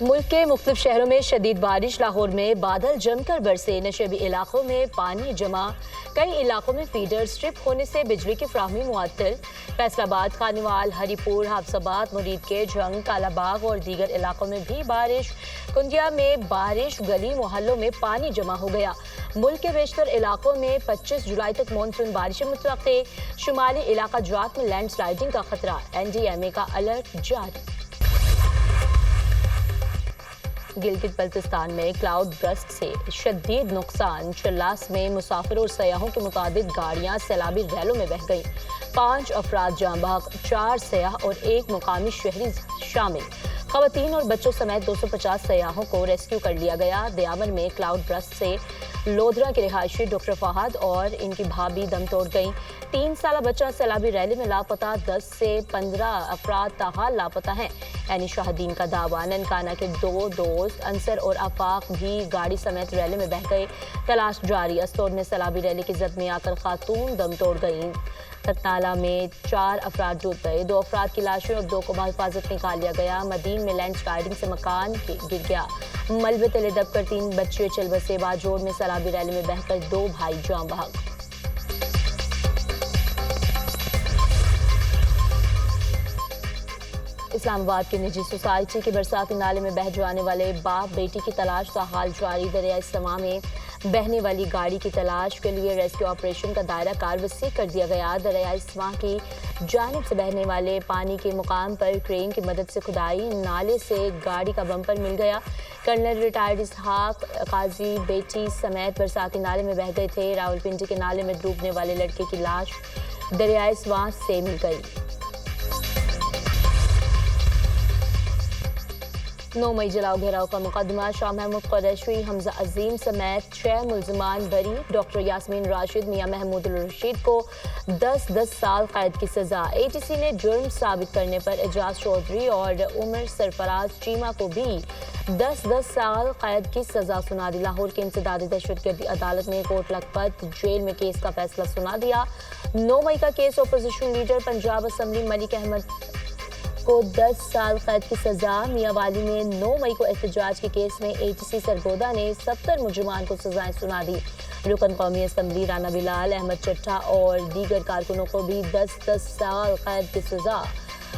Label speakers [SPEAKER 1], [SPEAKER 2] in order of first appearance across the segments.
[SPEAKER 1] मुल्क के मुख्तलिफ शहरों में शदीद बारिश, लाहौर में बादल जमकर बरसे, नशेबी इलाकों में पानी जमा, कई इलाकों में फीडर स्ट्रिप होने से बिजली की फ्राहमी मुअत्तल। फैसलाबाद, खानीवाल, हरीपुर, हाफसाबाद, मुरीद के जंग, कालाबाग और दीगर इलाकों में भी बारिश। कुंडिया में बारिश, गली मोहल्लों में पानी जमा हो गया। मुल्क के बेशतर इलाकों में 25 जुलाई तक मानसून बारिशें मुतवक्के। शुमाली इलाका जात में लैंड स्लाइडिंग का खतरा, NDMA का अलर्ट जारी। गिलगित बल्तिस्तान में क्लाउड बर्स्ट से शदीद नुकसान, चल्लास में मुसाफिरों और सयाहों की मुताबिक गाड़ियां सैलाबी रैलों में बह गईं। 5 अफराद जाँ बहक, 4 सयाह और 1 मुकामी शहरी शामिल। खवातीन और बच्चों समेत 250 सयाहों को रेस्क्यू कर लिया गया। दयामन में क्लाउड बर्स्ट से लोधरा के रिहायशी डॉक्टर फहद और इनकी भाभी दम तोड़ गईं। 3 साला बच्चा सैलाबी रैली में लापता, 10 से 15 अफराद ताहाल लापता हैं। यानी शाहदीन का दावा। ननकाना के 2 दोस्त अंसर और आफाक भी गाड़ी समेत रैली में बह गए। तलाश जारी। अस्तोर में सैलाबी रैली की जद में आकर खातून दम तोड़ गईं। ततनाला में 4 अफराद डूब गए, 2 अफराद की लाशें और 2 को हिफाजत निकाल लिया गया। मदीन में लैंड स्लाइडिंग से मकान गिर गया। मलबे तले दबकर 3 बच्चे चल बसे। बाजोड़ में सैलाबी रैली में बहकर 2 भाई जाँ बहक। इस्लामाबाद की निजी सोसाइटी के बरसाती नाले में बह जाने वाले बाप बेटी की तलाश का हाल जारी। दरिया इस्मा में बहने वाली गाड़ी की तलाश के लिए रेस्क्यू ऑपरेशन का दायरा कार वसी कर दिया गया। दरिया इस्मा की जानिब से बहने वाले पानी के मुकाम पर क्रेन की मदद से खुदाई, नाले से गाड़ी का बम्पर मिल गया। कर्नल रिटायर्ड इसहाक काजी बेटी समेत बरसाती नाले में बह गए थे। रावलपिंडी के नाले में डूबने वाले लड़के की लाश दरिया इस्मा से मिल गई। 9 मई जलाओ घेराव का मुकदमा, शाह महमूद कुरैशी, हमजा अजीम समेत 6 मुल्जिमान बरी। डॉक्टर यास्मीन राशिद, मियां महमूद रशीद को 10-10 साल कैद की सजा। ATC ने जुर्म साबित करने पर एजाज चौधरी और उमर सरफराज चीमा को भी 10-10 साल कैद की सजा सुना दी। लाहौर की इंसदादी दहशतगर्दी अदालत ने कोट लखपत जेल में केस का फैसला सुना दिया। 9 मई का case opposition leader Punjab assembly Malik Ahmad को 10 साल कैद की सजा। मियांवाली में 9 मई को एहतजाज के केस में ATC सरगोदा ने 70 मुजरिमान को सजाएं सुना दी। रुकन कौमी असम्बली राना बिलाल, अहमद चट्टा और दीगर कारकुनों को भी 10-10 साल कैद की सजा।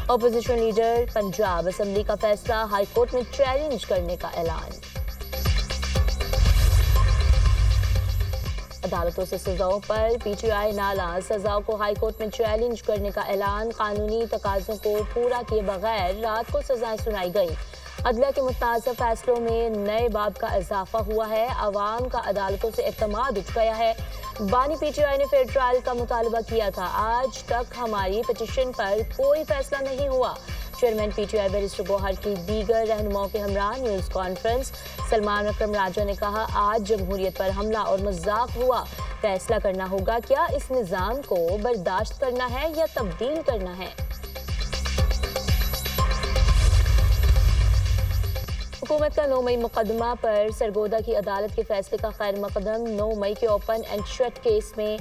[SPEAKER 1] अपोजिशन लीडर पंजाब असम्बली का फैसला हाईकोर्ट में चैलेंज करने का ऐलान। अदालतों से सजाओं पर PTI नाला, सजाओं को हाईकोर्ट में चैलेंज करने का ऐलान। कानूनी तकाज़ों को पूरा किए बगैर रात को सजाएं सुनाई गई। अदलिया के मुतनाज़ फैसलों में नए बाब का इजाफा हुआ है। अवाम का अदालतों से एतमाद उठ गया है। बानी PTI ने फेयर ट्रायल का मुतालबा किया था। आज तक हमारी पिटीशन पर कोई फैसला नहीं हुआ। चेयरमैन PTI बैरिस्टर गौहर की दीगर रहनुमाओं के हमरा न्यूज़ कॉन्फ्रेंस। सलमान अकरम राजा ने कहा, आज जमहूरियत पर हमला और मजाक हुआ, फैसला करना होगा, क्या इस निज़ाम को बर्दाश्त करना है या तब्दील करना है। हुकूमत का 9 मई मुकदमा पर सरगोदा की अदालत के फैसले का खैर मकदम। 9 मई के ओपन एंड शट केस में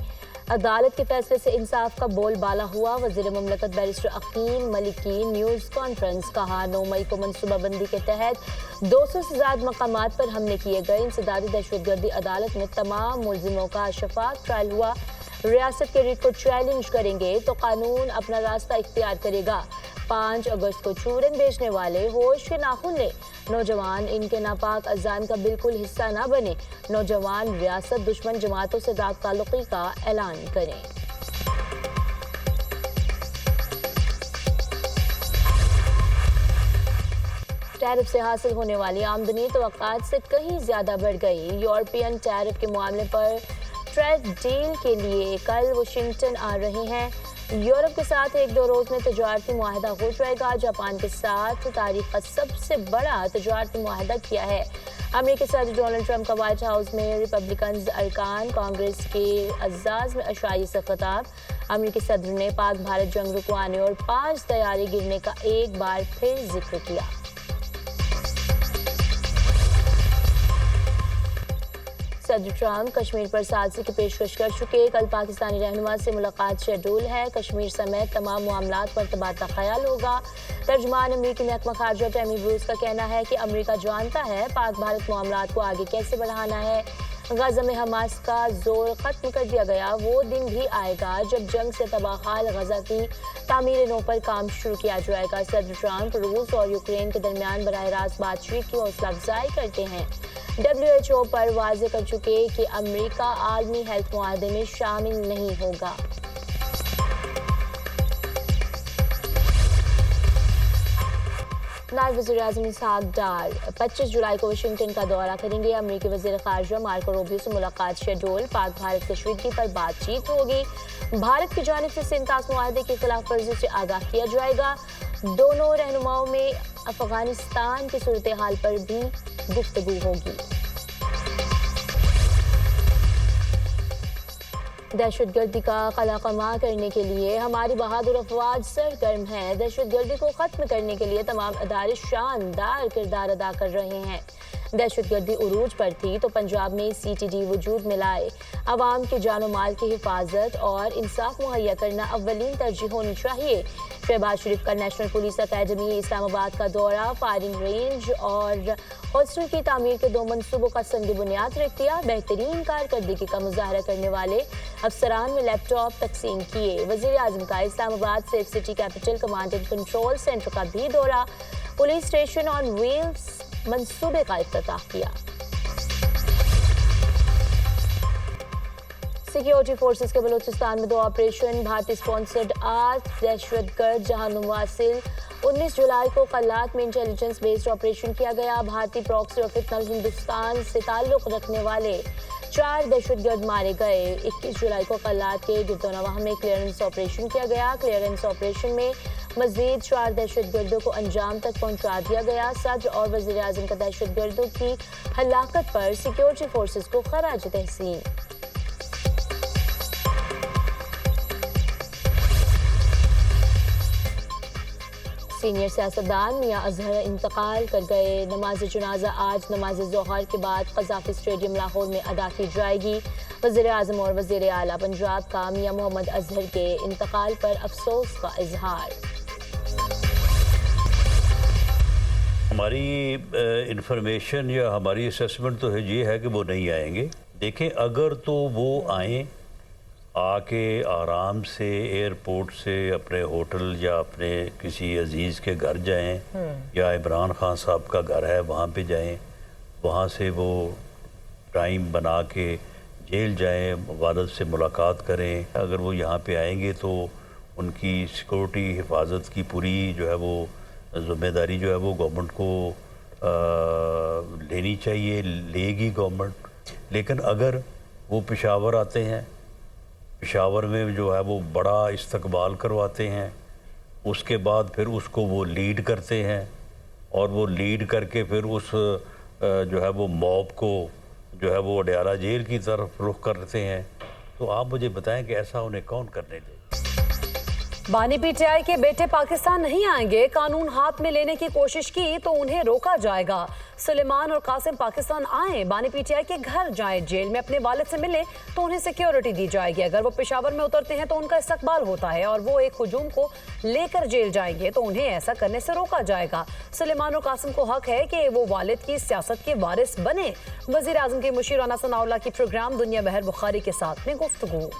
[SPEAKER 1] अदालत के फैसले से इंसाफ का बोलबाला हुआ। वज़ीर मुमलकत बैरिस्टर अकीम मलिक की न्यूज़ कॉन्फ्रेंस। कहा, 9 मई को मनसूबाबंदी के तहत 200 से ज़्यादा मकामात पर हमले किए गए। इंसदादी दहशतगर्दी अदालत में तमाम मुलजिमों का शफाफ ट्रायल हुआ। रियासत के रीत को चैलेंज करेंगे तो कानून अपना रास्ता इख्तियार करेगा। 5 अगस्त को चूरन बेचने वाले होश के नाखून लें। नौजवान इनके नापाक अजान का बिल्कुल हिस्सा ना बने। नौजवान रियासत दुश्मन जमातों से रात ताल्लुकी का ऐलान करें। टैरिफ से हासिल होने वाली आमदनी तवक्कात से कहीं ज्यादा बढ़ गई। यूरोपियन टैरिफ के मामले पर ट्रेड डील के लिए कल वाशिंगटन आ रहे हैं। यूरोप के साथ 1-2 रोज में तजारती मुआहदा हो जाएगा। जापान के साथ तारीख का सबसे बड़ा तजारती मुआहदा किया है। अमेरिकी सदर डोनाल्ड ट्रंप का व्हाइट हाउस में रिपब्लिकन अरकान कांग्रेस के अज़ाज़ में अशाई से खिताब। अमेरिकी सदर ने पाक भारत जंग रुकवाने और 5 तैयारी गिरने का एक बार फिर जिक्र किया। सदर ट्रंप कश्मीर पर सालसी की पेशकश कर चुके। कल पाकिस्तानी रहनुमा से मुलाकात शेड्यूल है। कश्मीर समेत तमाम मामलात पर तबादला ख्याल होगा। तर्जुमान अमरीकी महकमा खारजा टैमी ब्रूस का कहना है कि अमरीका जानता है पाक भारत मामलात को आगे कैसे बढ़ाना है। गाजा में हमास का जोर खत्म कर दिया गया। वो दिन भी आएगा जब जंग से तबाहाल गजा की तामीर नौ पर काम शुरू किया जाएगा। सदर ट्रंप रूस और यूक्रेन के दरमियान बराह रास्त बातचीत की हौसला अफजाई करते हैं। WHO पर वाजे कर चुके कि अमरीका आलमी हेल्थ मुआहदे में शामिल नहीं होगा। नायब वज़ीर-ए-आज़म इसहाक डार 25 जुलाई को वाशिंगटन का दौरा करेंगे। अमरीकी वज़ीर ख़ारिजा मार्को रूबियो से मुलाकात शेड्यूल। पाक भारत कश्मीर पर बातचीत होगी। भारत की जानिब से सिंतास मुआहदे की खिलाफ वर्जी से आगाह किया जाएगा। दोनों रहनुमाओं में अफगानिस्तान की सूरत हाल पर भी गुफ्तगू होगी। दहशतगर्दी का कलाकमा करने के लिए हमारी बहादुर अफवाज सरगर्म है। दहशतगर्दी को खत्म करने के लिए तमाम अदारे शानदार किरदार अदा कर रहे हैं। दहशतगर्दी उरूज पर थी तो पंजाब में CTD वजूद में लाए। आवाम के जानो माल की हिफाजत और इंसाफ मुहैया करना अव्वलीन तरजीह होनी चाहिए। शहबाज शरीफ का नेशनल पुलिस अकेडमी इस्लामाबाद का दौरा, फायरिंग रेंज और हॉस्टल की तामीर के 2 मंसूबों का संग बुनियाद रख दिया। बेहतरीन कारकर्दगी का मुजाहरा करने वाले अफसरान में लैपटॉप तकसीम किए। वज़ीर आज़म का Islamabad safe city capital command and control centre का भी दौरा। पुलिस स्टेशन ऑन व्हील्स मंसूबे का इफ्तिताह किया। सिक्योरिटी फोर्सेस के बलूचिस्तान में 2 ऑपरेशन। भारतीय स्पॉन्सर्ड आर्थ दहशतगर्द जहां मुवासिल 19 जुलाई को कल्लात में इंटेलिजेंस बेस्ड ऑपरेशन किया गया। भारतीय प्रॉक्सी और फितनल हिंदुस्तान से ताल्लुक रखने वाले 4 दहशतगर्द मारे गए। 21 जुलाई को कल्लात के गिरदोनवाह में क्लियरेंस ऑपरेशन किया गया। क्लियरेंस ऑपरेशन में मजीद 4 दहशतगर्दों को अंजाम तक पहुंचा दिया गया। सदर और वज़ीर आज़म का दहशतगर्दों की हलाकत पर सिक्योरिटी फोर्सेस को खराज तहसीन। सीनियर सियासतदान मियां अजहर इंतकाल कर गए। नमाज जनाजा आज नमाज ज़ोहर के बाद क़ज़ाफ़ी स्टेडियम लाहौर में अदा की जाएगी। वज़ीर आज़म और वज़ीर आला पंजाब का मियां मोहम्मद अजहर के इंतकाल पर अफसोस का इजहार।
[SPEAKER 2] हमारी इंफॉर्मेशन या हमारी असेसमेंट तो ये है कि वो नहीं आएंगे। देखें, अगर तो वो आएँ, आके आराम से एयरपोर्ट से अपने होटल या अपने किसी अजीज़ के घर जाएं या इमरान खान साहब का घर है वहाँ पे जाएं, वहाँ से वो टाइम बना के जेल जाएं, वालिद से मुलाकात करें। अगर वो यहाँ पे आएंगे तो उनकी सिक्योरिटी हिफाजत की पूरी जो है वो ज़िम्मेदारी जो है वो गवर्नमेंट को लेनी चाहिए, लेगी गवर्नमेंट। लेकिन अगर वो पेशावर आते हैं, पेशावर में जो है वो बड़ा इस्तकबाल करवाते हैं, उसके बाद फिर उसको वो लीड करते हैं और वो लीड करके फिर उस जो है वो मॉब को जो है वो अडयाला जेल की तरफ रुख करते हैं। तो आप मुझे बताएं कि ऐसा उन्हें कौन करने दे।
[SPEAKER 3] बानी PTI के बेटे पाकिस्तान नहीं आएंगे। कानून हाथ में लेने की कोशिश की तो उन्हें रोका जाएगा। सुलेमान और कासिम पाकिस्तान आए, बानी PTI के घर जाएं, जेल में अपने वालिद से मिले तो उन्हें सिक्योरिटी दी जाएगी। अगर वो पेशावर में उतरते हैं तो उनका इस्तकबाल होता है और वो एक हुजूम को लेकर जेल जाएंगे तो उन्हें ऐसा करने से रोका जाएगा। सुलेमान और कासिम को हक है कि वो वालिद की सियासत के वारिस बने। वज़ीर आज़म के मुशीर राना सनाउल्लाह की प्रोग्राम दुनिया बहर बुखारी के साथ में गुफ्तगू।